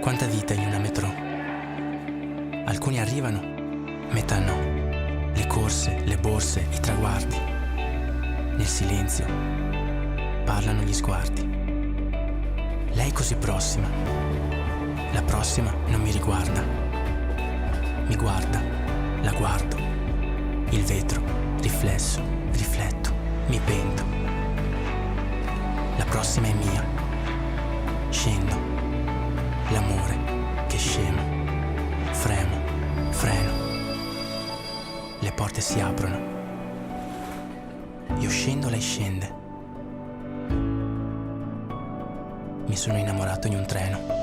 Quanta vita in una metro. Alcuni arrivano, metà no. Le corse, le borse, i traguardi. Nel silenzio parlano gli sguardi. Lei così prossima. La prossima non mi riguarda. Mi guarda, la guardo. Il vetro, riflesso, rifletto, mi pento. La prossima è mia. Scendo. L'amore che scemo. Fremo, freno. Le porte si aprono. Io scendo, lei scende. Mi sono innamorato in un treno.